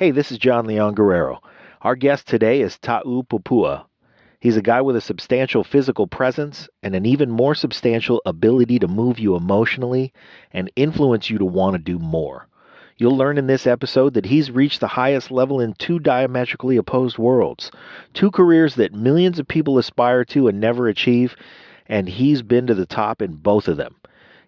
Hey, this is John Leon Guerrero. Our guest today is Ta'u Pupu'a. He's a guy with a substantial physical presence and an even more substantial ability to move you emotionally and influence you to want to do more. You'll learn in this episode that he's reached the highest level in two diametrically opposed worlds, two careers that millions of people aspire to and never achieve, and he's been to the top in both of them.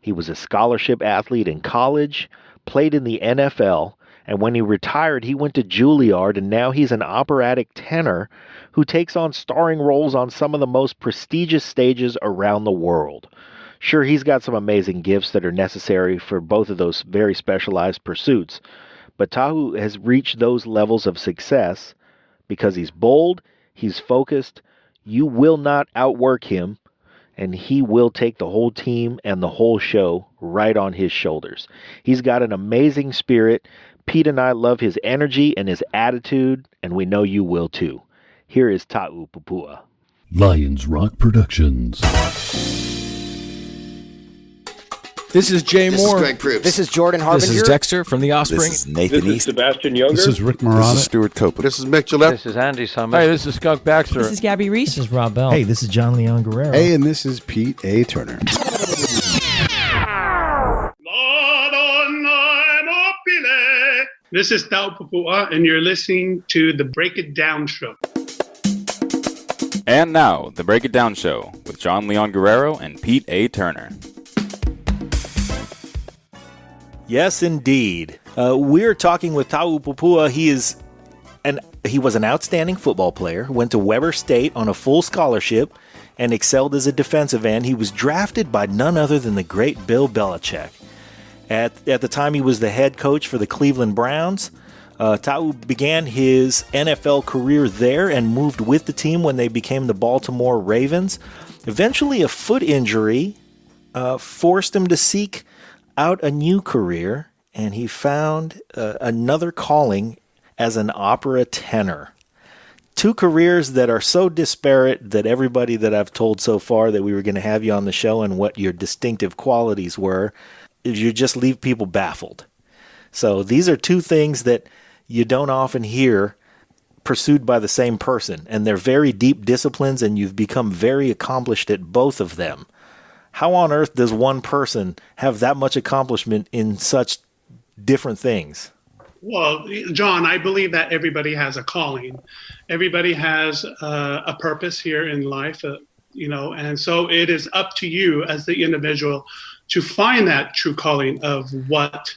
He was a scholarship athlete in college, played in the NFL, and when he retired, he went to Juilliard, and now he's an operatic tenor who takes on starring roles on some of the most prestigious stages around the world. Sure, he's got some amazing gifts that are necessary for both of those very specialized pursuits, but Ta'u has reached those levels of success because he's bold, he's focused, you will not outwork him, and he will take the whole team and the whole show right on his shoulders. He's got an amazing spirit. Pete and I love his energy and his attitude, and we know you will too. Here is Ta'u Pupu'a. Lions Rock Productions. This is Jay This Moore. is Greg Proops. This is Jordan Harbinger. This is Dexter from The Offspring. This is Nathan This is East. Sebastian Younger. This is Rick This Marotta. is Stuart Copeland. This is Mick Gillette. This is Andy Summers. Hey, this is Skunk Baxter. This is Gabby Reese. This is Rob Bell. Hey, this is John Leon Guerrero. Hey, and this is Pete A. Turner. This is Ta'u Pupu'a, and you're listening to the Break It Down Show. And now, the Break It Down Show with John Leon Guerrero and Pete A. Turner. Yes, indeed. We're talking with Ta'u Pupu'a. He was an outstanding football player, went to Weber State on a full scholarship, and excelled as a defensive end. He was drafted by none other than the great Bill Belichick. At the time, he was the head coach for the Cleveland Browns. Ta'u began his NFL career there and moved with the team when they became the Baltimore Ravens. Eventually, a foot injury forced him to seek out a new career, and he found another calling as an opera tenor. Two careers that are so disparate that everybody that I've told so far that we were going to have you on the show and what your distinctive qualities were, you just leave people baffled. So these are two things that you don't often hear pursued by the same person, and they're very deep disciplines, and you've become very accomplished at both of them. How on earth does one person have that much accomplishment in such different things? Well, John, I believe that everybody has a calling. Everybody has a purpose here in life, and so it is up to you as the individual to find that true calling of what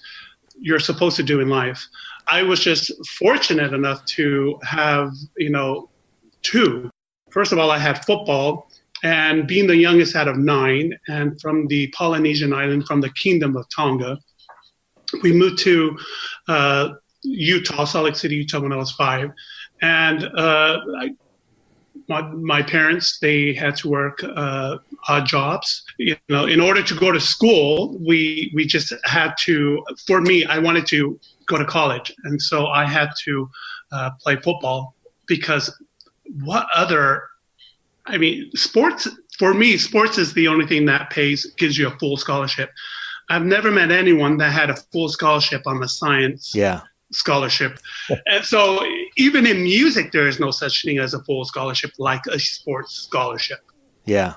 you're supposed to do in life. I was just fortunate enough to have, two. First of all, I had football, and being the youngest out of 9, and from the Polynesian island, from the Kingdom of Tonga, we moved to Utah, Salt Lake City, Utah, when I was 5. And my parents, they had to work odd jobs. In order to go to school, we just had to, for me, I wanted to go to college. And so I had to play football because sports, for me, sports is the only thing that gives you a full scholarship. I've never met anyone that had a full scholarship on the science scholarship. And so even in music, there is no such thing as a full scholarship like a sports scholarship. Yeah.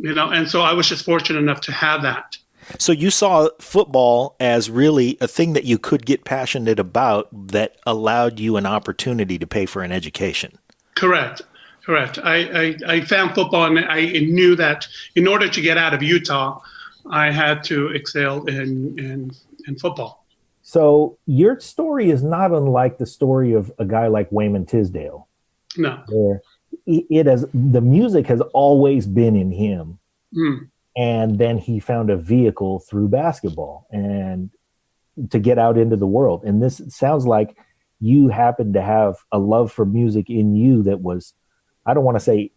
And so I was just fortunate enough to have that. So you saw football as really a thing that you could get passionate about that allowed you an opportunity to pay for an education. Correct. I found football, and I knew that in order to get out of Utah, I had to excel in football. So your story is not unlike the story of a guy like Wayman Tisdale. No. Where the music has always been in him. And then he found a vehicle through basketball and to get out into the world. And this sounds like you happen to have a love for music in you that was, I don't want to say,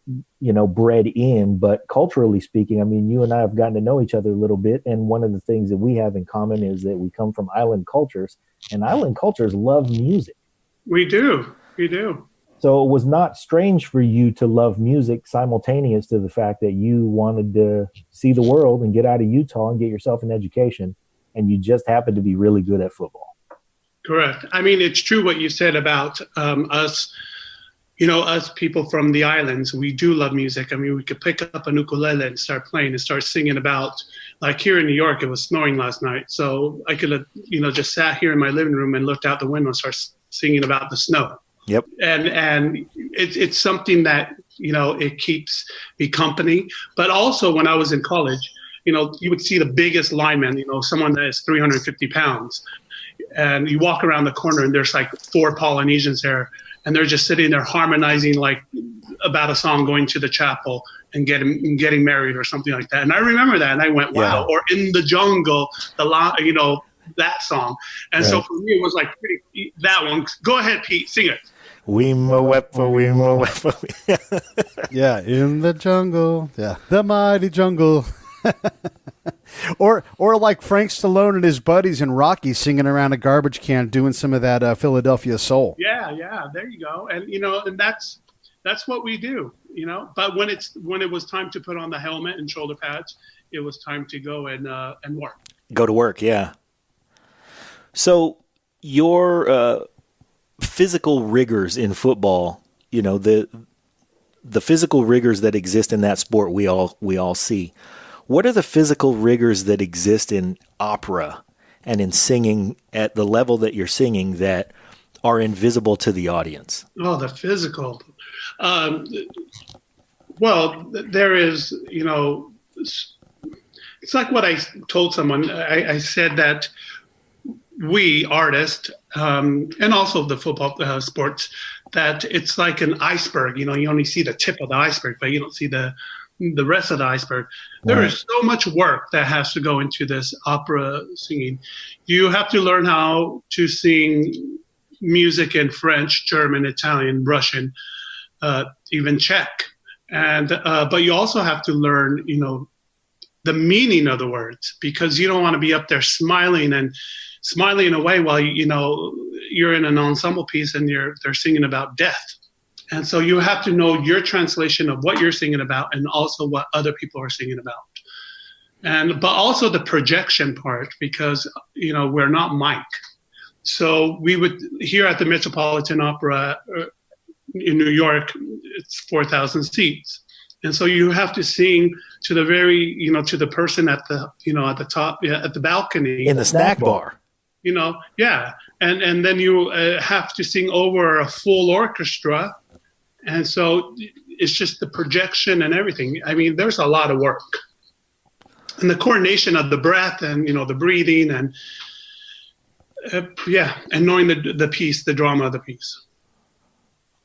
bred in, but culturally speaking, I mean, you and I have gotten to know each other a little bit. And one of the things that we have in common is that we come from island cultures, and island cultures love music. We do. So it was not strange for you to love music simultaneous to the fact that you wanted to see the world and get out of Utah and get yourself an education. And you just happened to be really good at football. Correct. I mean, it's true what you said about us. Us people from the islands, we do love music. I mean, we could pick up an ukulele and start playing and start singing about, like here in New York, it was snowing last night. So I could have, just sat here in my living room and looked out the window and start singing about the snow. Yep. And it's something that, it keeps me company. But also when I was in college, you would see the biggest lineman, someone that is 350 pounds. And you walk around the corner and there's like 4 Polynesians there. And they're just sitting there harmonizing like about a song going to the chapel and getting married or something like that. And I remember that, and I went, wow. Yeah. Or In the Jungle, that song. And right. So for me, it was like that one. Go ahead, Pete, sing it. Weema wepa. Yeah, in the jungle. Yeah, the mighty jungle. or like Frank Stallone and his buddies in Rocky singing around a garbage can doing some of that Philadelphia soul. Yeah, there you go. And and that's what we do, But when it was time to put on the helmet and shoulder pads, it was time to go and work. Go to work, yeah. So your physical rigors in football, the physical rigors that exist in that sport, we all see. What are the physical rigors that exist in opera and in singing at the level that you're singing that are invisible to the audience? Oh, the physical. Well, there is, it's like what I told someone. I said that we artists, and also the football sports, that it's like an iceberg. You only see the tip of the iceberg, but you don't see the rest of the iceberg. There is so much work that has to go into this opera singing. You have to learn how to sing music in French, German, Italian, Russian, even Czech. And but you also have to learn, the meaning of the words, because you don't want to be up there smiling away while you're in an ensemble piece and they're singing about death. And so you have to know your translation of what you're singing about and also what other people are singing about. But also the projection part, because, we're not mic. So we would, here at the Metropolitan Opera in New York, it's 4,000 seats. And so you have to sing to the very, to the person at the, at the top, at the balcony. In the snack bar. Yeah. And then you have to sing over a full orchestra. And so it's just the projection and everything. I mean, there's a lot of work. And the coordination of the breath and, the breathing and, and knowing the piece, the drama of the piece.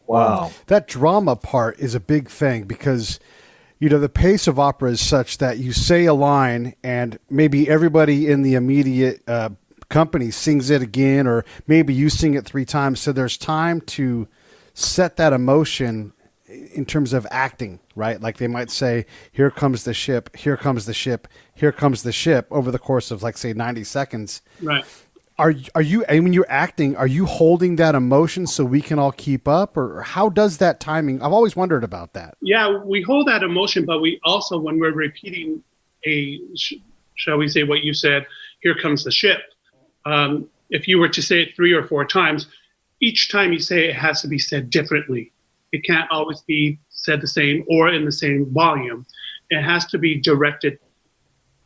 Wow. That drama part is a big thing because, the pace of opera is such that you say a line and maybe everybody in the immediate company sings it again, or maybe you sing it 3 times. So there's time to set that emotion in terms of acting, right? Like they might say, here comes the ship, here comes the ship, here comes the ship over the course of, like, say 90 seconds. Right. Are you, and when you're acting, are you holding that emotion so we can all keep up, or how does that timing? I've always wondered about that. Yeah, we hold that emotion, but we also, when we're repeating shall we say what you said, here comes the ship. If you were to say it 3 or 4 times, each time you say it has to be said differently. It can't always be said the same or in the same volume. It has to be directed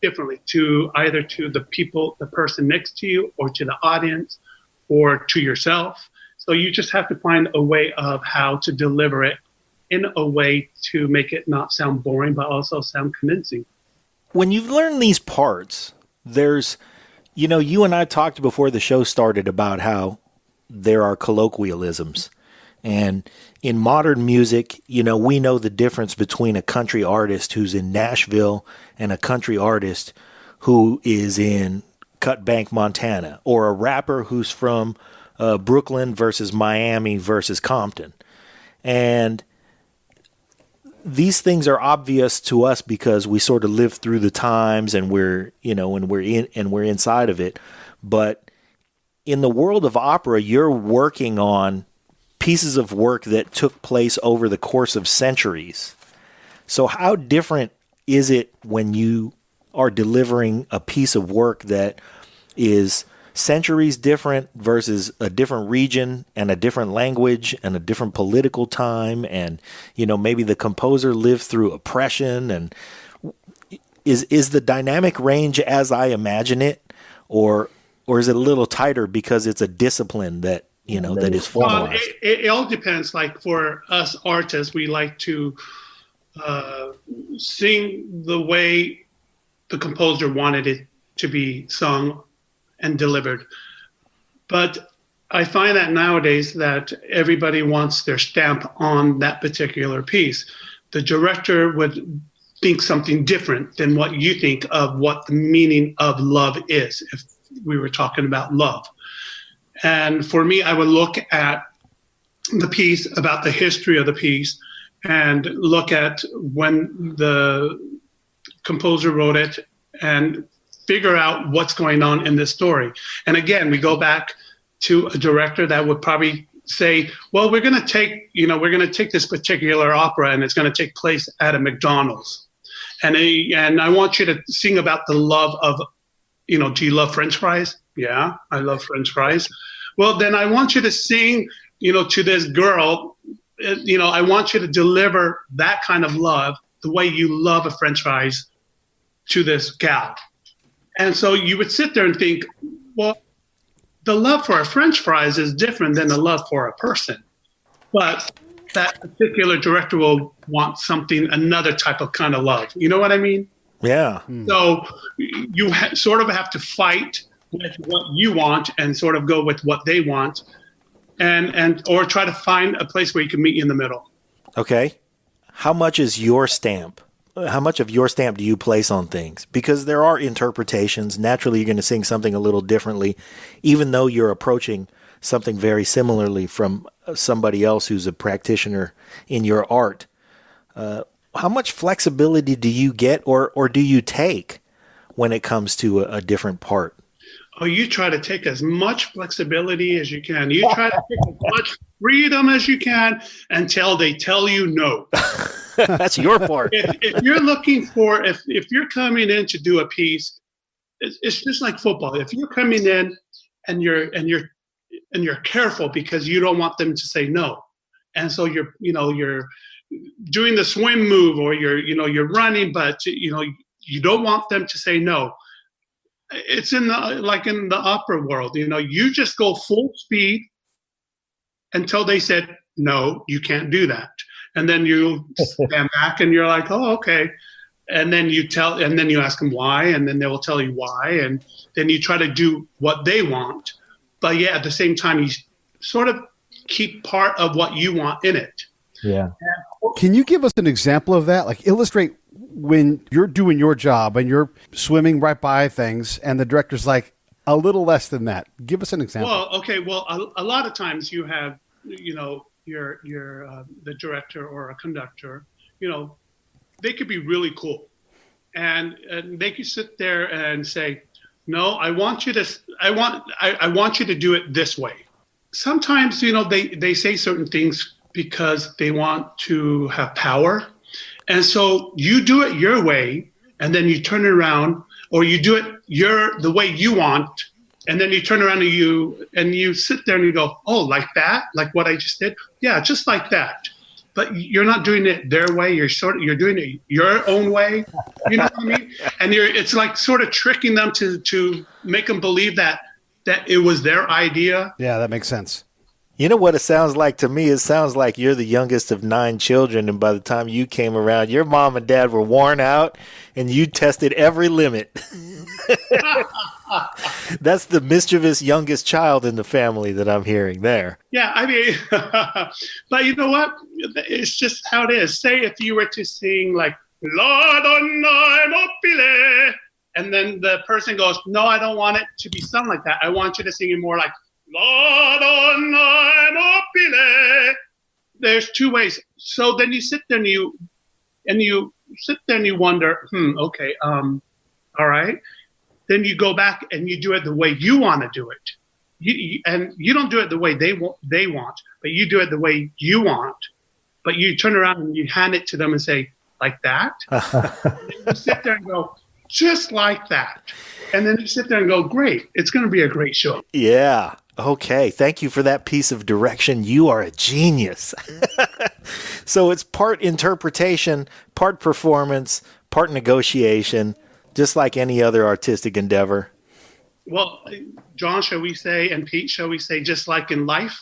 differently to either to the people, the person next to you, or to the audience, or to yourself. So you just have to find a way of how to deliver it in a way to make it not sound boring, but also sound convincing. When you've learned these parts, there's, you and I talked before the show started about how there are colloquialisms. And in modern music, we know the difference between a country artist who's in Nashville and a country artist who is in Cut Bank, Montana, or a rapper who's from Brooklyn versus Miami versus Compton. And these things are obvious to us because we sort of live through the times and we're inside of it. But in the world of opera, you're working on pieces of work that took place over the course of centuries. So how different is it when you are delivering a piece of work that is centuries different versus a different region and a different language and a different political time, and maybe the composer lived through oppression, and is the dynamic range as I imagine it, or is it a little tighter because it's a discipline that that is formalized? It all depends. Like for us artists, we like to sing the way the composer wanted it to be sung and delivered. But I find that nowadays that everybody wants their stamp on that particular piece. The director would think something different than what you think of what the meaning of love is, if we were talking about love. And for me, I would look at the piece, about the history of the piece, and look at when the composer wrote it and figure out what's going on in this story. And again, we go back to a director that would probably say, well, we're going to take this particular opera and it's going to take place at a McDonald's. And I want you to sing about the love of, do you love French fries? Yeah, I love French fries. Well, then I want you to sing, to this girl, I want you to deliver that kind of love the way you love a French fries to this gal. And so you would sit there and think, well, the love for a French fries is different than the love for a person. But that particular director will want another type of kind of love. You know what I mean? Yeah. So you sort of have to fight with what you want and sort of go with what they want, or try to find a place where you can meet in the middle. Okay. How much is your stamp? How much of your stamp do you place on things? Because there are interpretations. Naturally, you're going to sing something a little differently, even though you're approaching something very similarly from somebody else who's a practitioner in your art. How much flexibility do you get or do you take when it comes to a different part? Oh, you try to take as much flexibility as you can. You try to take as much freedom as you can until they tell you no. That's your part. If you're looking for, if you're coming in to do a piece, it's just like football. If you're coming in and you're careful because you don't want them to say no, and so you're doing the swim move, or you're running, but you don't want them to say no. It's in the opera world. You just go full speed until they said no, you can't do that. And then you stand back and you're like, oh, okay. And then you ask them why, and then they will tell you why. And then you try to do what they want. But yeah, at the same time, you sort of keep part of what you want in it. Yeah. Can you give us an example of that? Like illustrate when you're doing your job and you're swimming right by things and the director's like, a little less than that. Give us an example. Well, okay. Well, a lot of times you have, you're the director or a conductor, they could be really cool, and they could sit there and say, no, I want you to do it this way. Sometimes, they say certain things because they want to have power. And so you do it your way, and then you turn it around, or you do it the way you want, and then you turn around and you sit there and you go, oh, like that? Like what I just did? Yeah, just like that. But you're not doing it their way. You're doing it your own way. You know what I mean? And it's like sort of tricking them to make them believe that it was their idea. Yeah, that makes sense. You know what it sounds like to me? It sounds like you're the youngest of 9 children, and by the time you came around, your mom and dad were worn out, and you tested every limit. That's the mischievous youngest child in the family that I'm hearing there. Yeah, I mean, but you know what? It's just how it is. Say if you were to sing like, La donna mobile, and then the person goes, no, I don't want it to be sung like that. I want you to sing it more like, La donna mobile. There's 2 ways. So then you sit there and you wonder, okay, all right. Then you go back and you do it the way you want to do it. And you don't do it the way they want, but you do it the way you want. But you turn around and you hand it to them and say, like that? And then you sit there and go, just like that. And then you sit there and go, great, it's going to be a great show. Yeah. Okay. Thank you for that piece of direction. You are a genius. So it's part interpretation, part performance, part negotiation, just like any other artistic endeavor. Well, John, shall we say, and Pete, shall we say, just like in life?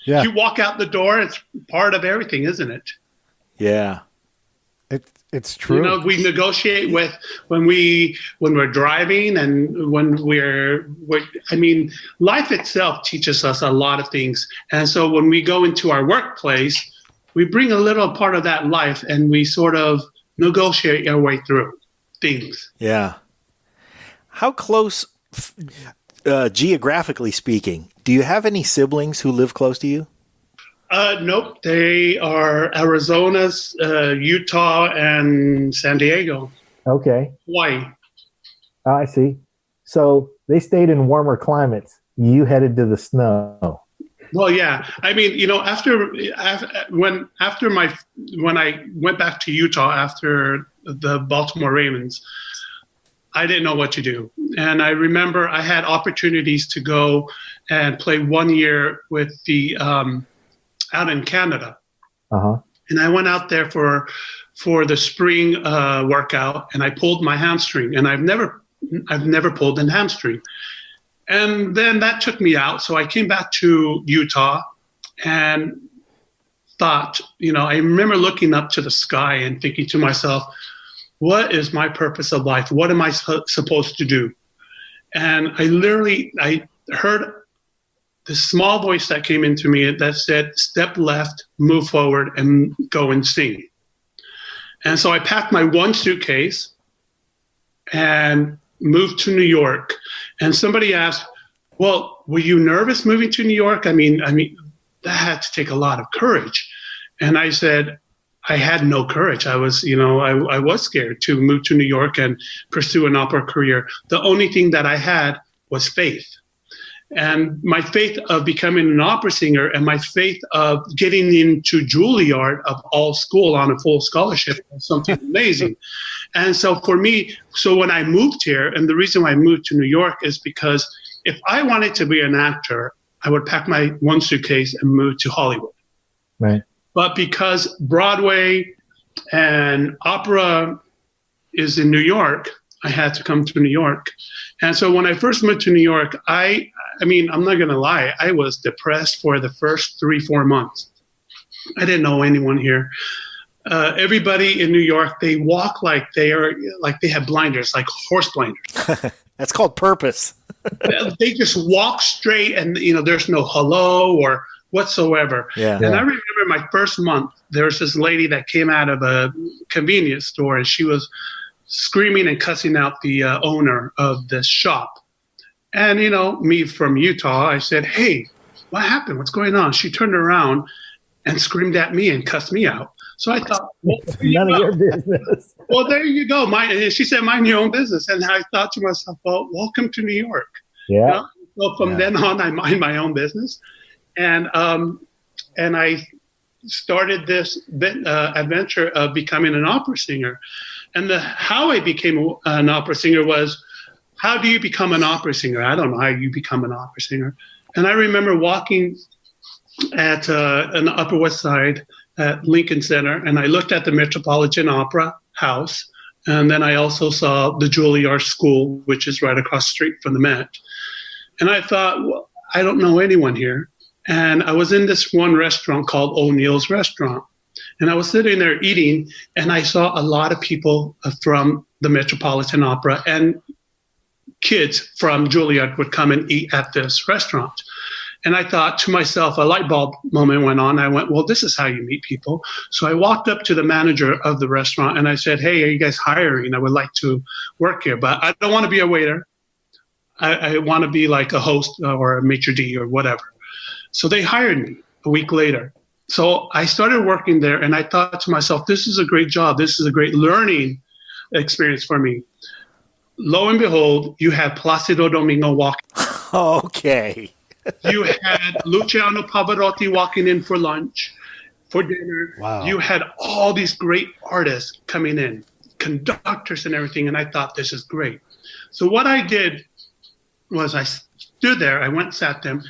Yeah. You walk out the door, it's part of everything, isn't it? Yeah. It's true. You know, we negotiate with when we're driving and when we're life itself teaches us a lot of things. And so when we go into our workplace, we bring a little part of that life and we sort of negotiate our way through things. Yeah. How close, geographically speaking, do you have any siblings who live close to you? Nope. They are Arizona's, Utah, and San Diego. Okay. Hawaii. I see. So they stayed in warmer climates. You headed to the snow. Well, yeah. I mean, you know, when I went back to Utah after the Baltimore Ravens, I didn't know what to do. And I remember I had opportunities to go and play 1 year with the out in Canada. Uh-huh. And I went out there for the spring workout, and I pulled my hamstring. And I've never pulled a hamstring. And then that took me out. So I came back to Utah and thought, you know, I remember looking up to the sky and thinking to myself, what is my purpose of life? What am I supposed to do? And I heard this small voice that came into me that said, step left, move forward, and go and sing. And so I packed my one suitcase and moved to New York. And somebody asked, well, were you nervous moving to New York? I mean, that had to take a lot of courage. And I said, I had no courage. I was scared to move to New York and pursue an opera career. The only thing that I had was faith. And my faith of becoming an opera singer and my faith of getting into Juilliard of all school on a full scholarship was something amazing. And so for me, when I moved here, and the reason why I moved to New York is because if I wanted to be an actor, I would pack my one suitcase and move to Hollywood. Right. But because Broadway and opera is in New York, I had to come to New York. And so when I first moved to New York, I mean, I'm not going to lie, I was depressed for the first 3-4 months. I didn't know anyone here. Everybody in New York, they walk like they have blinders, like horse blinders. That's called purpose. They just walk straight and, you know, there's no hello or whatsoever. Yeah. And I remember my first month, there was this lady that came out of a convenience store and she was screaming and cussing out the owner of this shop. And, you know, me from Utah, I said, hey, what happened? What's going on? She turned around and screamed at me and cussed me out. So I thought, well, none of your business. Well, there you go. She said, mind your own business. And I thought to myself, well, welcome to New York. Yeah. You know? So from then on, I mind my own business. And I started this adventure of becoming an opera singer. And how I became an opera singer was, how do you become an opera singer? I don't know how you become an opera singer. And I remember walking at an Upper West Side at Lincoln Center, and I looked at the Metropolitan Opera House, and then I also saw the Juilliard School, which is right across the street from the Met. And I thought, well, I don't know anyone here. And I was in this one restaurant called O'Neill's Restaurant. And I was sitting there eating, and I saw a lot of people from the Metropolitan Opera, and kids from Juilliard would come and eat at this restaurant. And I thought to myself, a light bulb moment went on. I went, well, this is how you meet people. So I walked up to the manager of the restaurant, and I said, hey, are you guys hiring? I would like to work here, but I don't want to be a waiter. I want to be like a host or a maitre d' or whatever. So they hired me a week later. So I started working there, and I thought to myself, this is a great job. This is a great learning experience for me. Lo and behold, you had Placido Domingo walking. Okay. You had Luciano Pavarotti walking in for lunch, for dinner. Wow. You had all these great artists coming in. conductors and everything. And I thought, this is great. So what I did was I stood there, I went and sat them,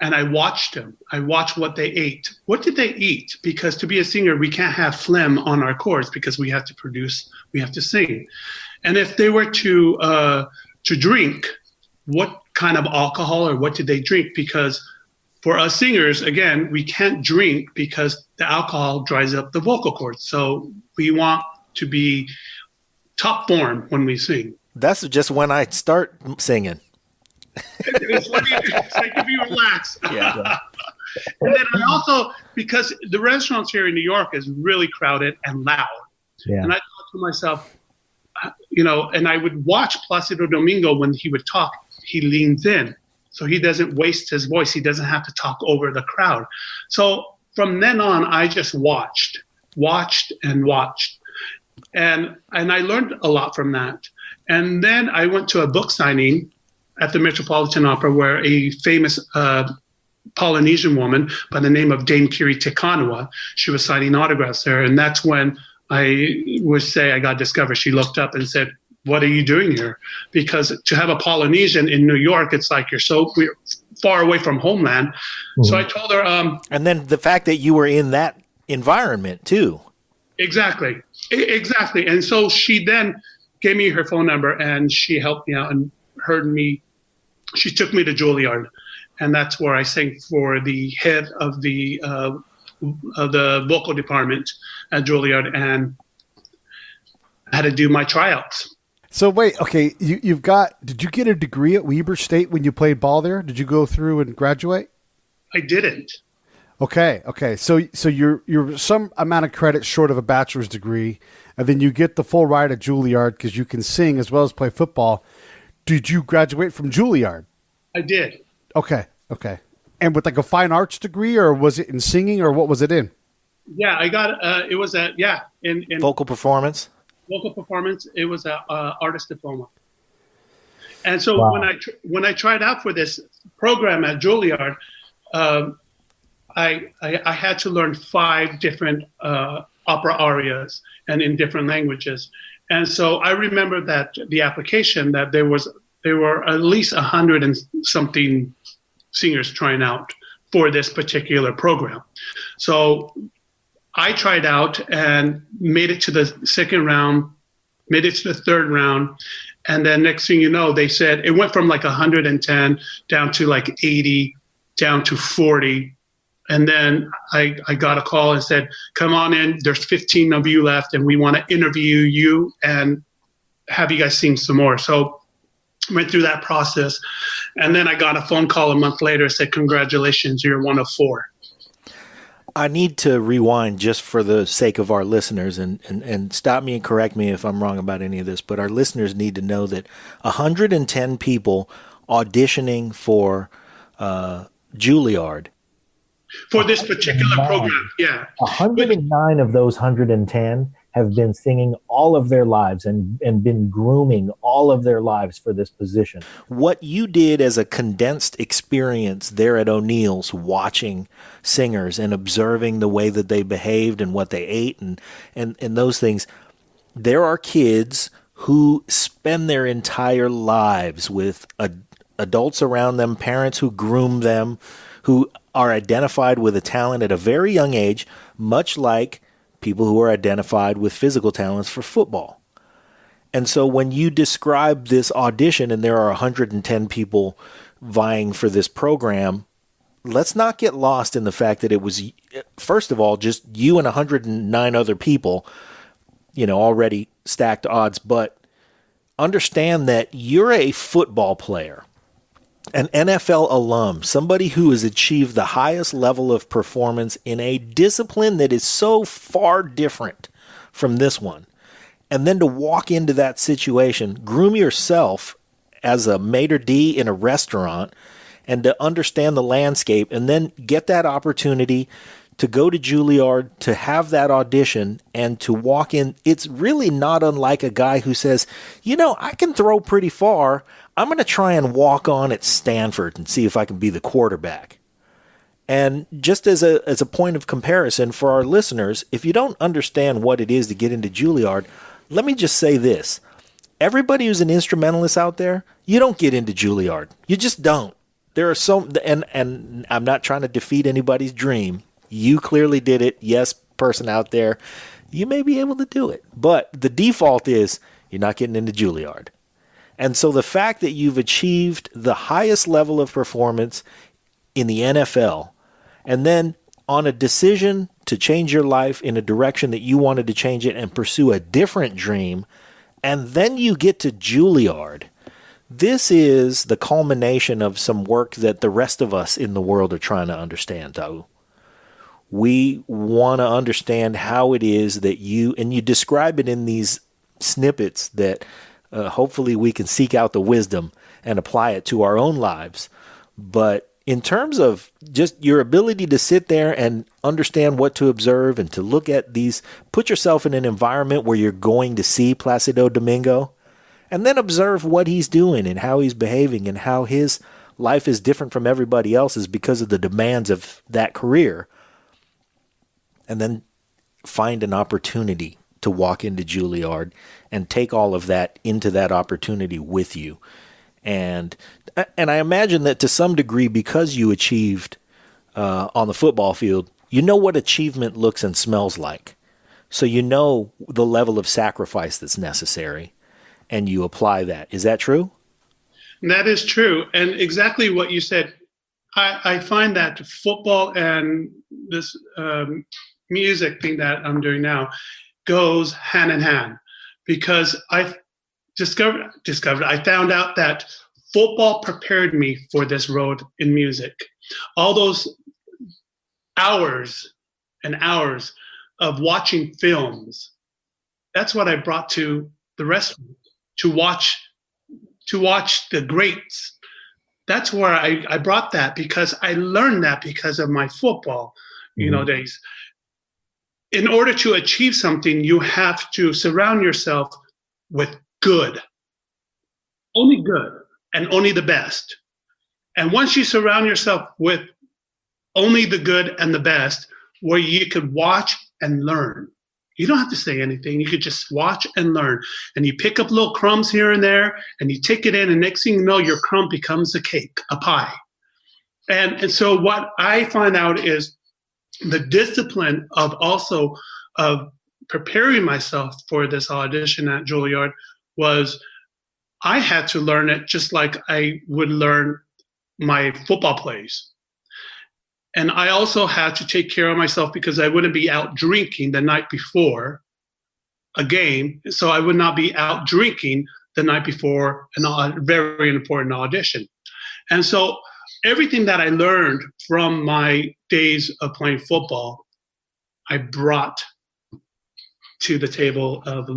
and I watched them. I watched what they ate. What did they eat? Because to be a singer, we can't have phlegm on our chords because we have to produce, we have to sing. And if they were to drink, what kind of alcohol or what did they drink? Because for us singers, again, we can't drink because the alcohol dries up the vocal cords. So we want to be top form when we sing. That's just when I start singing. It's like if you relax. Yeah. And then I also, because the restaurants here in New York is really crowded and loud. Yeah. And I thought to myself, and I would watch Placido Domingo when he would talk, he leans in. So he doesn't waste his voice. He doesn't have to talk over the crowd. So from then on, I just watched. And I learned a lot from that. And then I went to a book signing at the Metropolitan Opera where a famous Polynesian woman by the name of Dame Kiri Tekanua, she was signing autographs there. And that's when I would say I got discovered. She looked up and said, what are you doing here? Because to have a Polynesian in New York, it's like we're far away from homeland. Mm-hmm. So I told her. And then the fact that you were in that environment too. Exactly. And so she then gave me her phone number and she helped me out and heard me. She took me to Juilliard, and that's where I sang for the head of the vocal department at Juilliard, and I had to do my tryouts. So wait, okay, did you get a degree at Weber State when you played ball there? Did you go through and graduate? I didn't. Okay. So you're some amount of credit short of a bachelor's degree, and then you get the full ride at Juilliard because you can sing as well as play football. Did you graduate from Juilliard? I did. Okay. And with like a fine arts degree, or was it in singing, or what was it in? Yeah, I got it was in vocal performance. Vocal performance. It was a artist diploma. And so wow. when I tried out for this program at Juilliard, I had to learn 5 different opera arias and in different languages. And so I remember that the application that there were at least 100 and something singers trying out for this particular program. So I tried out and made it to the second round, made it to the third round. And then next thing you know, they said it went from like 110 down to like 80, down to 40. And then I got a call and said, come on in, there's 15 of you left and we want to interview you and have you guys sing some more. So I went through that process. And then I got a phone call a month later, said, congratulations, you're one of 4. I need to rewind just for the sake of our listeners and stop me and correct me if I'm wrong about any of this, but our listeners need to know that 110 people auditioning for Juilliard. For this particular program, yeah. 109 of those 110 have been singing all of their lives and been grooming all of their lives for this position. What you did as a condensed experience there at O'Neill's, watching singers and observing the way that they behaved and what they ate and those things, there are kids who spend their entire lives with adults around them, parents who groom them, who are identified with a talent at a very young age, much like people who are identified with physical talents for football. And so when you describe this audition and there are 110 people vying for this program, let's not get lost in the fact that it was, first of all, just you and 109 other people, already stacked odds, but understand that you're a football player, an NFL alum, somebody who has achieved the highest level of performance in a discipline that is so far different from this one. And then to walk into that situation, groom yourself as a maitre d' in a restaurant, and to understand the landscape, and then get that opportunity to go to Juilliard, to have that audition, and to walk in. It's really not unlike a guy who says, I can throw pretty far. I'm going to try and walk on at Stanford and see if I can be the quarterback. And just as a point of comparison for our listeners, if you don't understand what it is to get into Juilliard, let me just say this. Everybody who's an instrumentalist out there, you don't get into Juilliard. You just don't. There are and I'm not trying to defeat anybody's dream. You clearly did it. Yes, person out there, you may be able to do it. But the default is you're not getting into Juilliard. And so the fact that you've achieved the highest level of performance in the NFL, and then on a decision to change your life in a direction that you wanted to change it and pursue a different dream, and then you get to Juilliard, this is the culmination of some work that the rest of us in the world are trying to understand, Ta'u. We want to understand how it is that you describe it in these snippets that hopefully we can seek out the wisdom and apply it to our own lives. But in terms of just your ability to sit there and understand what to observe and to look at these, put yourself in an environment where you're going to see Placido Domingo and then observe what he's doing and how he's behaving and how his life is different from everybody else's because of the demands of that career. And then find an opportunity to walk into Juilliard and take all of that into that opportunity with you. And I imagine that to some degree, because you achieved on the football field, you know what achievement looks and smells like. So you know the level of sacrifice that's necessary, and you apply that. Is that true? That is true. And exactly what you said, I find that football and this music thing that I'm doing now goes hand in hand, because I found out that football prepared me for this road in music. All those hours and hours of watching films, that's what I brought to the restaurant, to watch the greats. That's where I brought that, because I learned that because of my football, days. In order to achieve something, you have to surround yourself with good, only good, and only the best. And once you surround yourself with only the good and the best, where you could watch and learn. You don't have to say anything. You could just watch and learn. And you pick up little crumbs here and there, and you take it in, and next thing you know, your crumb becomes a cake, a pie. And so what I find out is the discipline of preparing myself for this audition at Juilliard was I had to learn it just like I would learn my football plays. And I also had to take care of myself because I wouldn't be out drinking the night before a game. So I would not be out drinking the night before a very important audition. And so everything that I learned from my days of playing football, I brought to the table of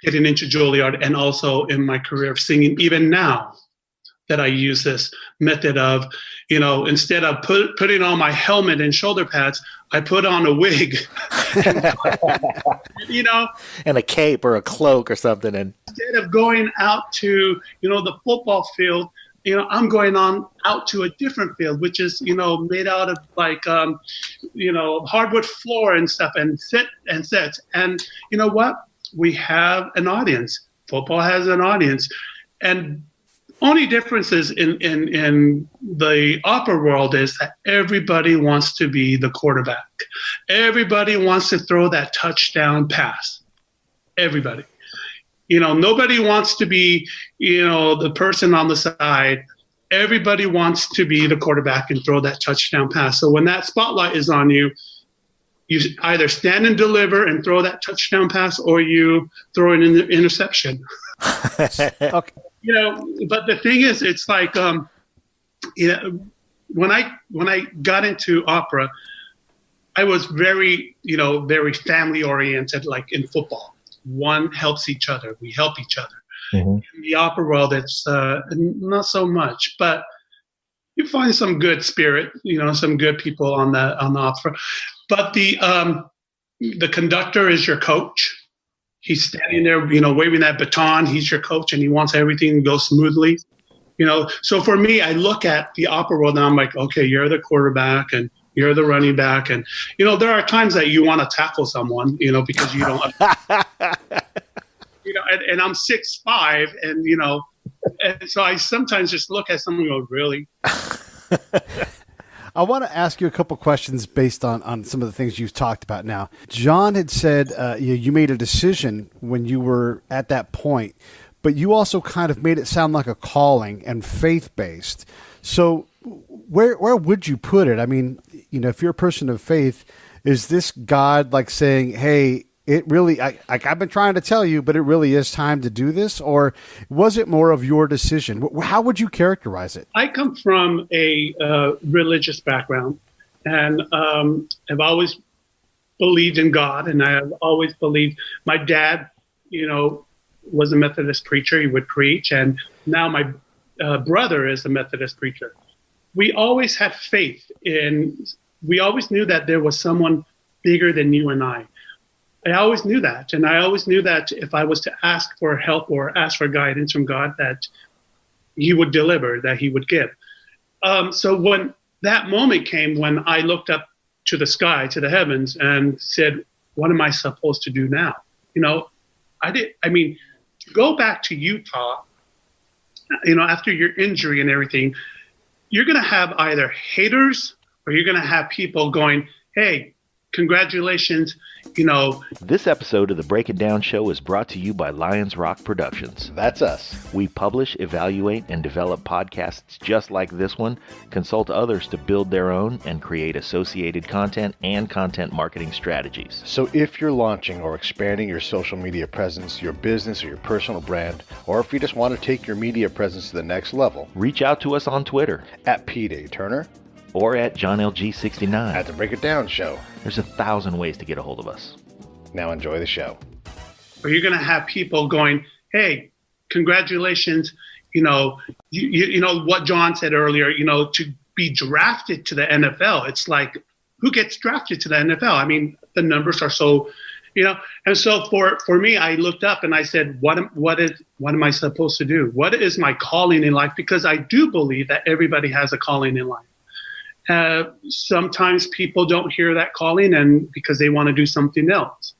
getting into Juilliard, and also in my career of singing, even now that I use this method of, instead of putting on my helmet and shoulder pads, I put on a wig, and a cape or a cloak or something. And instead of going out to, the football field, I'm going out to a different field, which is, made out of like, hardwood floor and stuff, and sets. And you know what? We have an audience. Football has an audience. And only differences in the opera world is that everybody wants to be the quarterback. Everybody wants to throw that touchdown pass. Everybody. Nobody wants to be, the person on the side. Everybody wants to be the quarterback and throw that touchdown pass. So when that spotlight is on you, you either stand and deliver and throw that touchdown pass, or you throw an interception. Okay. But the thing is, it's like, when I got into opera, I was very, very family oriented, like in football. One helps each other. We help each other. Mm-hmm. In the opera world, it's not so much, but you find some good spirit, some good people on the opera. But the conductor is your coach. He's standing there, waving that baton. He's your coach, and he wants everything to go smoothly. So for me, I look at the opera world, and I'm like, okay, you're the quarterback, and You're the running back. And, there are times that you want to tackle someone, because you don't, and I'm 6'5", and, and so I sometimes just look at someone and go, really? I want to ask you a couple questions based on some of the things you've talked about now. John had said you made a decision when you were at that point, but you also kind of made it sound like a calling and faith-based. So where would you put it? I mean, if you're a person of faith, is this God like saying, hey, it really, I've been trying to tell you, but it really is time to do this? Or was it more of your decision? How would you characterize it? I come from a religious background, and I've always believed in God, and I have always believed. My dad, was a Methodist preacher. He would preach, and now my brother is a Methodist preacher. We always had faith we always knew that there was someone bigger than you and I. I always knew that. And I always knew that if I was to ask for help or ask for guidance from God, that he would deliver, that he would give. So when that moment came, when I looked up to the sky, to the heavens, and said, what am I supposed to do now? Go back to Utah, after your injury and everything, you're going to have either haters or you're going to have people going, hey, congratulations, This episode of the Break It Down Show is brought to you by Lions Rock Productions. That's us. We publish, evaluate, and develop podcasts just like this one, consult others to build their own, and create associated content and content marketing strategies. So if you're launching or expanding your social media presence, your business, or your personal brand, or if you just want to take your media presence to the next level, reach out to us on Twitter at P. Turner or at JohnLG69 at the Break It Down Show. There's 1,000 ways to get a hold of us. Now enjoy the show. Or you're going to have people going, hey, congratulations, you know what John said earlier, to be drafted to the NFL. It's like, who gets drafted to the NFL? I mean, the numbers are so, and so for me, I looked up and I said, what am I supposed to do? What is my calling in life? Because I do believe that everybody has a calling in life. Sometimes people don't hear that calling and because they want to do something else.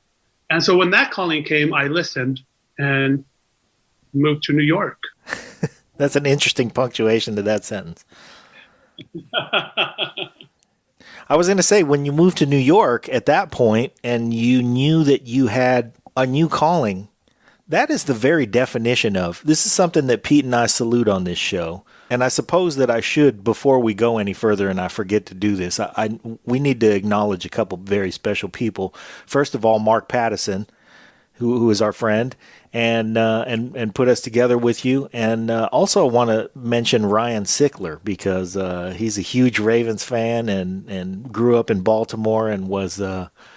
And so when that calling came, I listened and moved to New York. That's an interesting punctuation to that sentence. I was going to say, when you moved to New York at that point and you knew that you had a new calling, that is the very definition of, this is something that Pete and I salute on this show. And I suppose that I should, before we go any further and I forget to do this, we need to acknowledge a couple very special people. First of all, Mark Pattison, who is our friend, and put us together with you. And also I want to mention Ryan Sickler, because he's a huge Ravens fan and grew up in Baltimore and was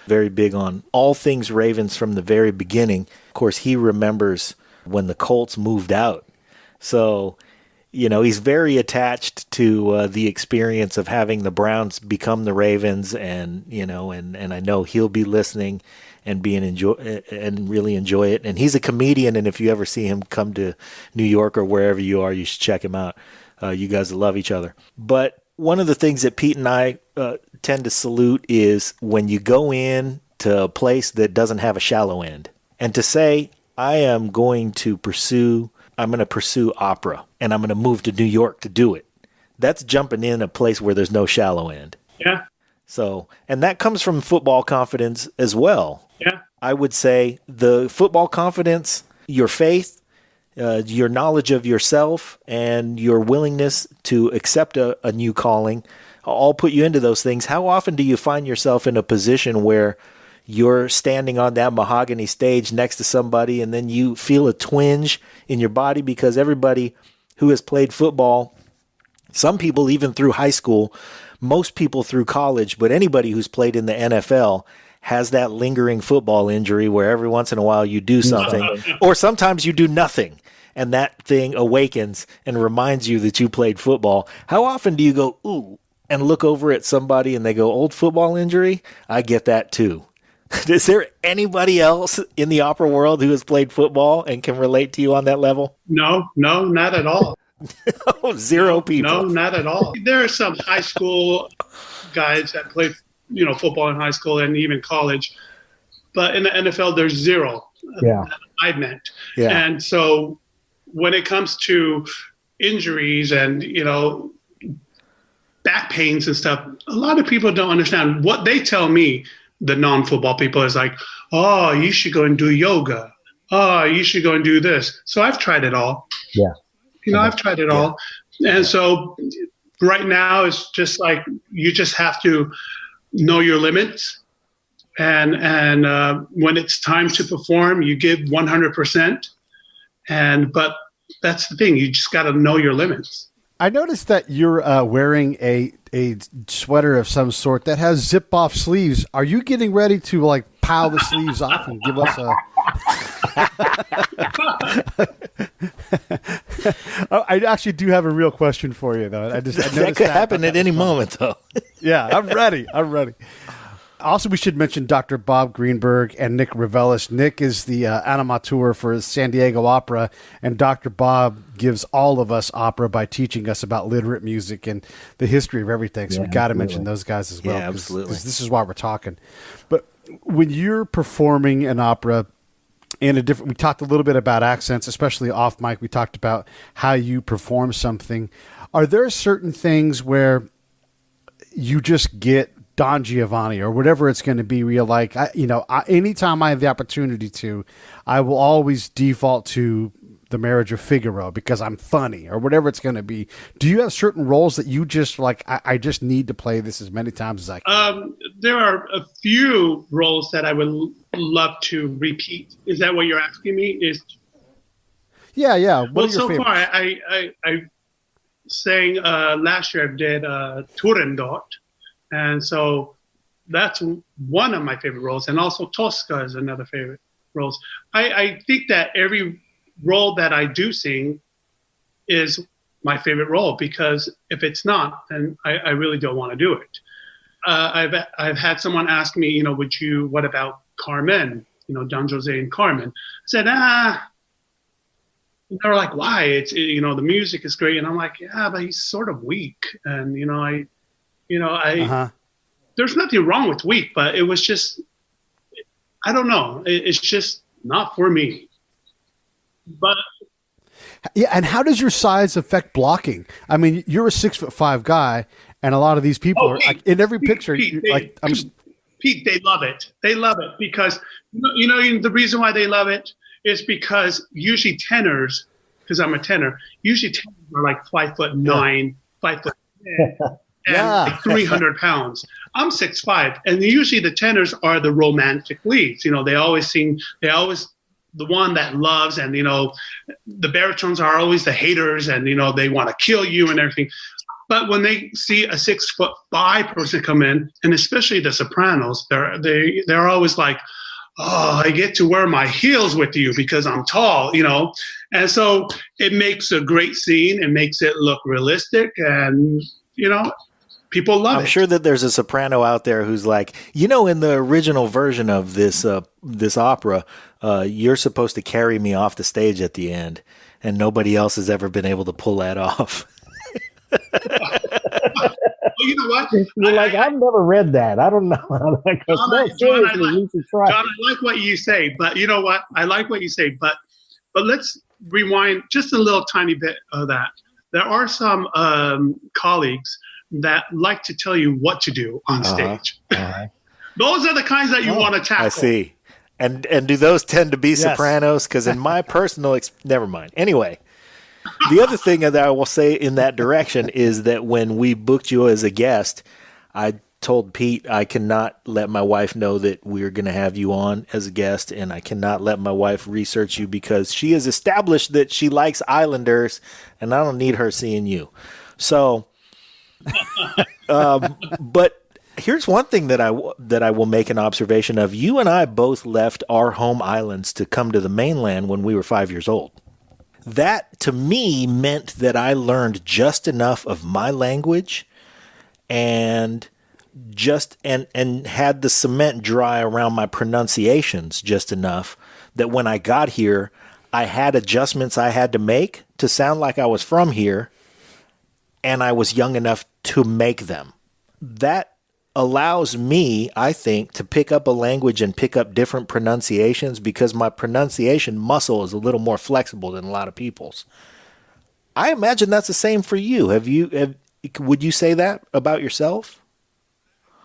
very big on all things Ravens from the very beginning. Of course, he remembers when the Colts moved out. So, he's very attached to the experience of having the Browns become the Ravens, and I know he'll be listening and really enjoy it. And he's a comedian, and if you ever see him come to New York or wherever you are, you should check him out. You guys love each other. But one of the things that Pete and I tend to salute is when you go in to a place that doesn't have a shallow end, and to say, I'm going to pursue opera, and I'm going to move to New York to do it. That's jumping in a place where there's no shallow end. Yeah. So, and that comes from football confidence as well. Yeah. I would say the football confidence, your faith, your knowledge of yourself, and your willingness to accept a new calling all put you into those things. How often do you find yourself in a position where you're standing on that mahogany stage next to somebody and then you feel a twinge in your body? Because everybody who has played football, some people even through high school, most people through college, but anybody who's played in the NFL has that lingering football injury where every once in a while you do something or sometimes you do nothing, and that thing awakens and reminds you that you played football. How often do you go, ooh, and look over at somebody and they go, old football injury? I get that too. Is there anybody else in the opera world who has played football and can relate to you on that level? No, not at all. Zero people. No, not at all. There are some high school guys that play, football in high school and even college, but in the NFL, there's zero. Yeah, I meant. Yeah. And so when it comes to injuries and back pains and stuff, a lot of people don't understand. What they tell me, the non-football people, is like, oh, you should go and do yoga. Oh, you should go and do this. So I've tried it all. Yeah. I've tried it all. And so right now it's just like you just have to know your limits. And when it's time to perform, you give 100%. But that's the thing. You just got to know your limits. I noticed that you're wearing a sweater of some sort that has zip-off sleeves. Are you getting ready to pile the sleeves off and give us a? I actually do have a real question for you, though. I that could happen at any moment, though. Yeah, I'm ready. Also, we should mention Dr. Bob Greenberg and Nick Reveles. Nick is the animateur for San Diego Opera, and Dr. Bob gives all of us opera by teaching us about literate music and the history of everything. So we got to mention those guys as well. Yeah, absolutely. Because this is why we're talking. But when you're performing an opera in a different, we talked a little bit about accents, especially off mic. We talked about how you perform something. Are there certain things where you just get Don Giovanni or whatever it's going to be, where you're like, anytime I have the opportunity to, I will always default to The Marriage of Figaro because I'm funny or whatever it's going to be. Do you have certain roles that you just like, I just need to play this as many times as I can? There are a few roles that I would love to repeat. Is that what you're asking me? Yeah. Well, so far, I sang last year. I did Turandot. And so that's one of my favorite roles. And also Tosca is another favorite roles. I think that every role that I do sing is my favorite role, because if it's not, then I really don't want to do it. I've had someone ask me, what about Carmen? Don Jose and Carmen. I said, They're like, why? It's the music is great. And I'm like, yeah, but he's sort of weak. And there's nothing wrong with weak, but it was just, I don't know. It's just not for me. But yeah, and how does your size affect blocking? I mean, you're a 6'5" guy, and a lot of these people are in every picture. Pete, they love it. They love it because the reason why they love it is because usually tenors, because I'm a tenor, usually tenors are like 5'9", 5'10". And like 300 pounds. I'm 6'5", and usually the tenors are the romantic leads. They always the one that loves, and the baritones are always the haters, and they want to kill you and everything. But when they see a 6'5" person come in, and especially the sopranos, they're always like, oh, I get to wear my heels with you because I'm tall, And so it makes a great scene. It makes it look realistic, and people love it. I'm sure that there's a soprano out there who's like, in the original version of this opera, you're supposed to carry me off the stage at the end, and nobody else has ever been able to pull that off. Well, you know what? You're I've never read that. I don't know how that goes. John, I like what you say, but you know what? I like what you say, but let's rewind just a little tiny bit of that. There are some colleagues that like to tell you what to do on stage. Those are the kinds that you want to tackle. I see. And do those tend to be sopranos? Because in my personal never mind. Anyway, the other thing that I will say in that direction is that when we booked you as a guest, I told Pete I cannot let my wife know that we're going to have you on as a guest, and I cannot let my wife research you because she has established that she likes Islanders, and I don't need her seeing you. So, but here's one thing that I will make an observation of. You and I both left our home islands to come to the mainland when we were 5 years old. That, to me, meant that I learned just enough of my language and had the cement dry around my pronunciations just enough that when I got here, I had adjustments I had to make to sound like I was from here, and I was young enough to make them. That allows me, I think, to pick up a language and pick up different pronunciations because my pronunciation muscle is a little more flexible than a lot of people's. I imagine that's the same for you. Would you say that about yourself?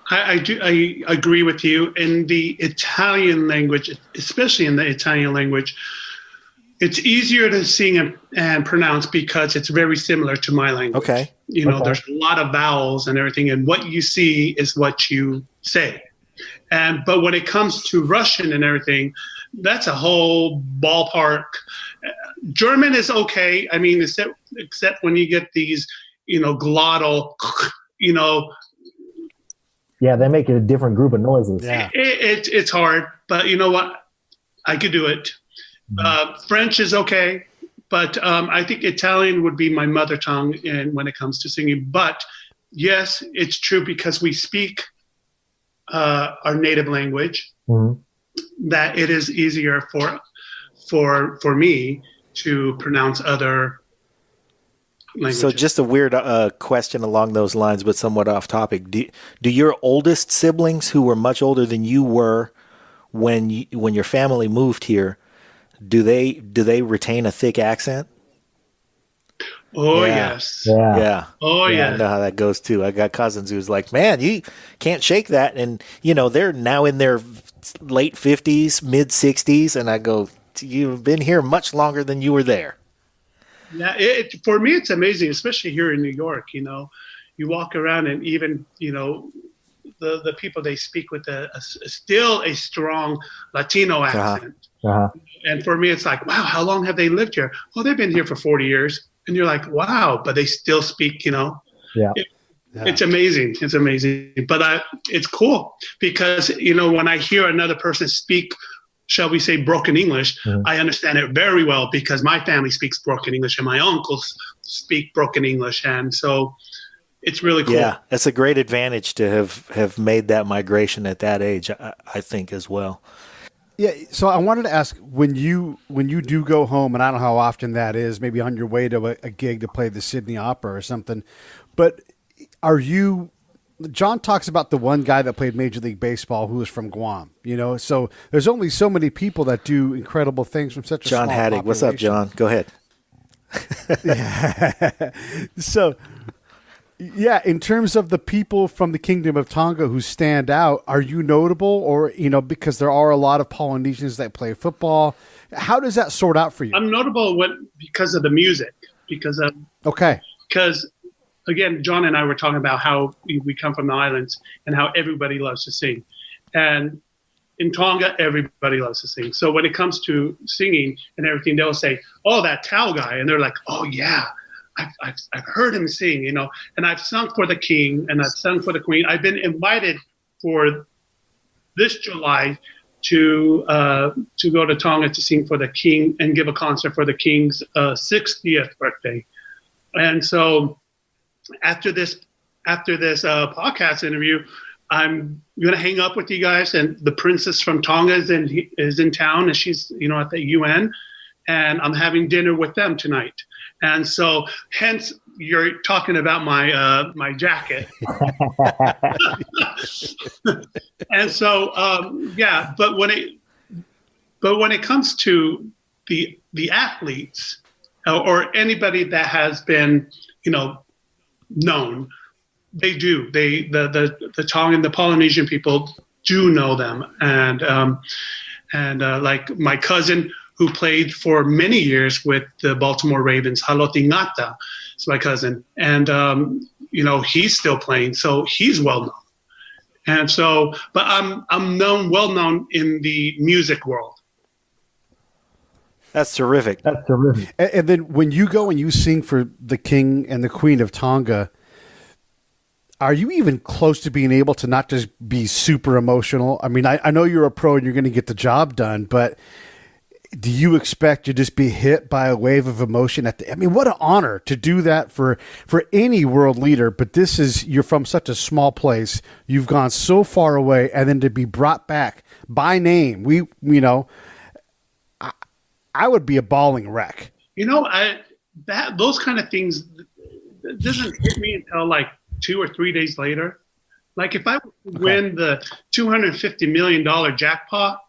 I do. I agree with you. In the Italian language, especially in the Italian language, it's easier to sing and pronounce because it's very similar to my language. Okay. There's a lot of vowels and everything, and what you see is what you say. But when it comes to Russian and everything, that's a whole ballpark. German is okay. I mean, except when you get these, glottal, Yeah, they make it a different group of noises. Yeah. It's hard, but you know what? I could do it. French is okay, but I think Italian would be my mother tongue when it comes to singing. But yes, it's true because we speak our native language, that it is easier for me to pronounce other languages. So just a weird question along those lines, but somewhat off topic. Do your oldest siblings, who were much older than you were when your family moved here, do they retain a thick accent? Oh, Yeah. yes. Yeah. Oh, yeah. I know how that goes too. I got cousins who's like, man, you can't shake that. And, they're now in their late 50s, mid 60s. And I go, you've been here much longer than you were there. Yeah, for me, it's amazing, especially here in New York. You walk around and even, the people, they speak with still a strong Latino accent. And for me, it's like, wow, how long have they lived here? Well, they've been here for 40 years. And you're like, wow, but they still speak, It's amazing. It's amazing. But it's cool because, when I hear another person speak, shall we say, broken English, I understand it very well because my family speaks broken English and my uncles speak broken English. And so it's really cool. Yeah, it's a great advantage to have made that migration at that age, I think, as well. Yeah, so I wanted to ask, when you do go home, and I don't know how often that is, maybe on your way to a gig to play the Sydney Opera or something, but John talks about the one guy that played Major League Baseball who was from Guam, so there's only so many people that do incredible things from such a John small Haddock. What's up, John? Go ahead. So, yeah, in terms of the people from the Kingdom of Tonga who stand out, are you notable or, because there are a lot of Polynesians that play football? How does that sort out for you? I'm notable because of the music, because again, John and I were talking about how we come from the islands and how everybody loves to sing. And in Tonga, everybody loves to sing. So when it comes to singing and everything, they'll say, oh, that Tao guy. And they're like, oh, yeah, I've heard him sing, and I've sung for the king and I've sung for the queen. I've been invited for this July to go to Tonga to sing for the king and give a concert for the king's 60th birthday. And so after this podcast interview, I'm going to hang up with you guys, and the princess from Tonga is in town, and she's at the UN, and I'm having dinner with them tonight. And so, hence, you're talking about my jacket. And so, but when it comes to the athletes or anybody that has been, known, they do. The Tongan, the Polynesian people do know them, and like my cousin who played for many years with the Baltimore Ravens, Haloti Ngata, is my cousin, and he's still playing, so he's well known. And so, but I'm well known in the music world. That's terrific. And then when you go and you sing for the King and the Queen of Tonga, are you even close to being able to not just be super emotional? I mean, I know you're a pro and you're going to get the job done, but do you expect to just be hit by a wave of emotion what an honor to do that for any world leader. But you're from such a small place. You've gone so far away, and then to be brought back by name. I would be a bawling wreck. Those kind of things doesn't hit me until like 2 or 3 days later. Like if I win the $250 million jackpot,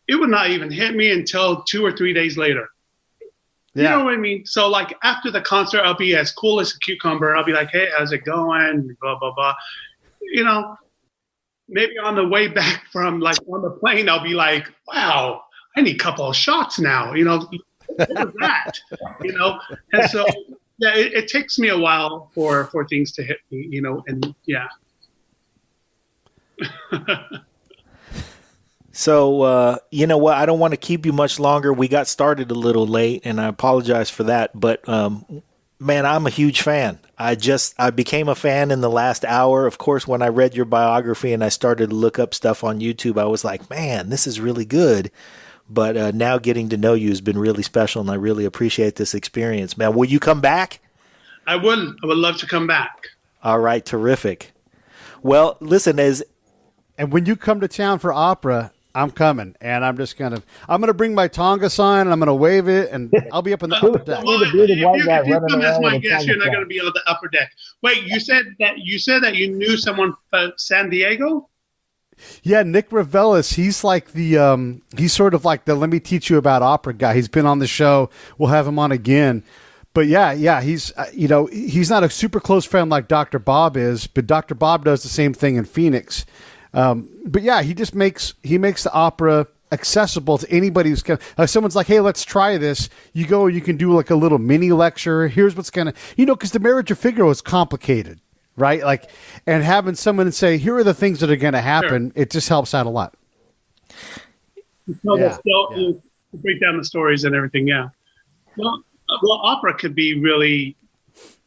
it would not even hit me until 2 or 3 days later. Yeah. You know what I mean? So like after the concert, I'll be as cool as a cucumber. I'll be like, hey, how's it going? Blah, blah, blah. Maybe on the way back from like on the plane, I'll be like, wow, I need a couple of shots now. What was that? And so, yeah, it takes me a while for things to hit me, and yeah. So, you know what? I don't want to keep you much longer. We got started a little late, and I apologize for that. But, man, I'm a huge fan. I became a fan in the last hour. Of course, when I read your biography and I started to look up stuff on YouTube, I was like, man, this is really good. But now getting to know you has been really special, and I really appreciate this experience, man. Will you come back? I would love to come back. All right, terrific. Well, listen, and when you come to town for opera, I'm coming, and I'm gonna bring my Tonga sign, and I'm gonna wave it, and I'll be up in the upper deck. If you come as my guest, you're not gonna be on the upper deck. Wait, you said that you knew someone from San Diego? Yeah, Nick Reveles. He's like he's sort of like the let me teach you about opera guy. He's been on the show. We'll have him on again. But yeah, he's he's not a super close friend like Dr. Bob is, but Dr. Bob does the same thing in Phoenix. But yeah, he makes the opera accessible to anybody who's someone's like, hey, let's try this. You go, you can do like a little mini lecture. Here's what's gonna, because the Marriage of Figaro is complicated, right? Like, and having someone say, here are the things that are going to happen. Sure. It just helps out a lot. To break down the stories and everything. Yeah. Well, opera could be really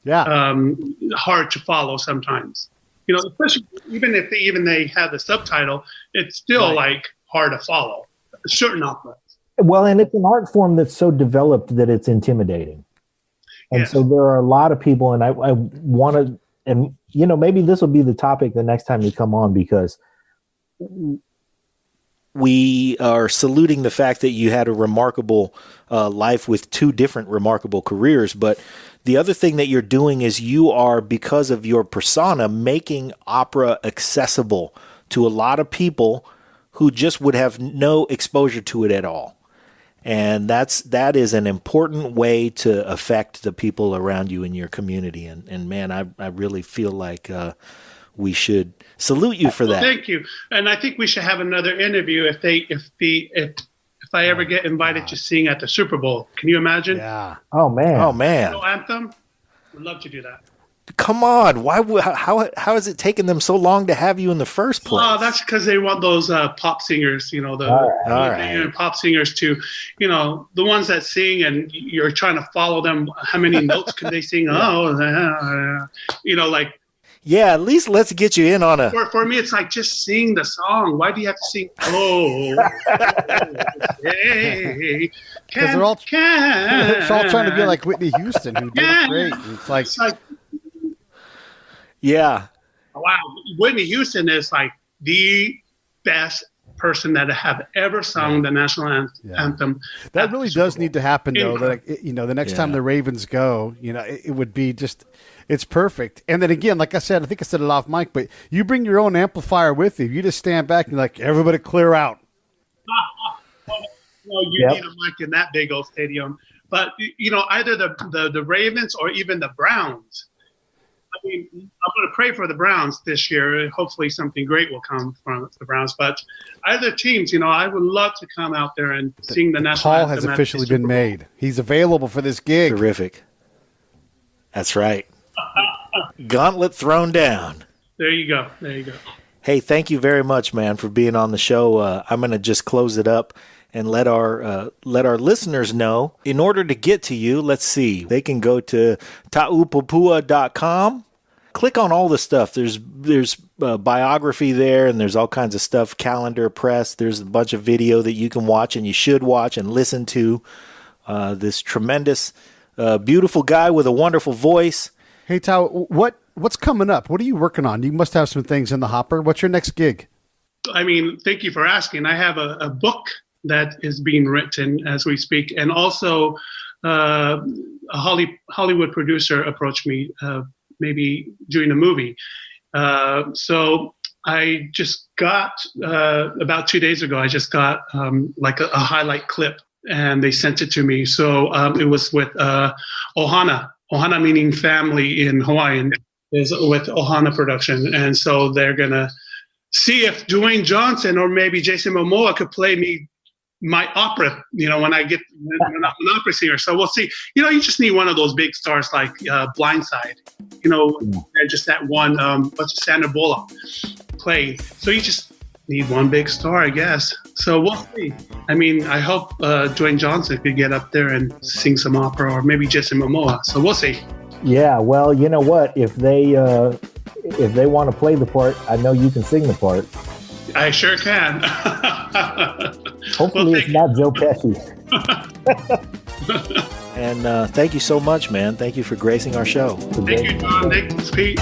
hard to follow sometimes. Especially even if they have the subtitle, it's still like hard to follow. Certain operas. Well, and it's an art form that's so developed that it's intimidating. And so there are a lot of people, and I want to, and maybe this will be the topic the next time you come on, because we are saluting the fact that you had a remarkable life with 2 different remarkable careers. But the other thing that you're doing is you are, because of your persona, making opera accessible to a lot of people who just would have no exposure to it at all. And that is an important way to affect the people around you in your community. And man, I really feel like we should salute you for that. Thank you. And I think we should have another interview if I ever get invited to sing at the Super Bowl. Can you imagine? Yeah. Oh man. No anthem. Would love to do that. Come on! Why? How has it taken them so long to have you in the first place? Oh, that's because they want those pop singers, the pop singers to, the ones that sing and you're trying to follow them. How many notes can they sing? Yeah, at least let's get you in on a. For me, it's like just sing the song. Why do you have to sing? Because they're all trying to be like Whitney Houston, who did it great. It's like yeah. Wow, Whitney Houston is like the best person that have ever sung the national anthem. That really does need to happen, though. That the next time the Ravens go, it would be just. It's perfect. And then again, like I said, I think I said it off mic, but you bring your own amplifier with you. You just stand back and you're like, everybody clear out. Well, you need a mic in that big old stadium. But, either the Ravens or even the Browns. I mean, I'm going to pray for the Browns this year. Hopefully something great will come from the Browns. But either teams, I would love to come out there and sing the national anthem. Call has officially been made. He's available for this gig. Terrific. That's right. Gauntlet thrown down. There you go. Hey, thank you very much, man, for being on the show. I'm going to just close it up and let our listeners know. In order to get to you, let's see. They can go to taupupua.com. Click on all the stuff. There's biography there, and there's all kinds of stuff. Calendar, press. There's a bunch of video that you can watch, and you should watch and listen to. This tremendous, beautiful guy with a wonderful voice. Hey, Tao, what's coming up? What are you working on? You must have some things in the hopper. What's your next gig? I mean, thank you for asking. I have a book that is being written as we speak. And also, a Hollywood producer approached me maybe during a movie. So I just got, about 2 days ago, I just got like a highlight clip, and they sent it to me. So it was with Ohana. Ohana meaning family in Hawaiian, is with Ohana Production. And so they're going to see if Dwayne Johnson or maybe Jason Momoa could play me my opera, when I'm an opera singer. So we'll see. You just need one of those big stars like Blindside, just that one, Sandra Bullock played. So you just need one big star, I guess. So we'll see. I mean, I hope Dwayne Johnson could get up there and sing some opera, or maybe Jason Momoa. So we'll see. Yeah, well, you know what? If they want to play the part, I know you can sing the part. I sure can. Hopefully it's not Joe Pesci. And thank you so much, man. Thank you for gracing our show. Thank you, John. Thanks, Pete.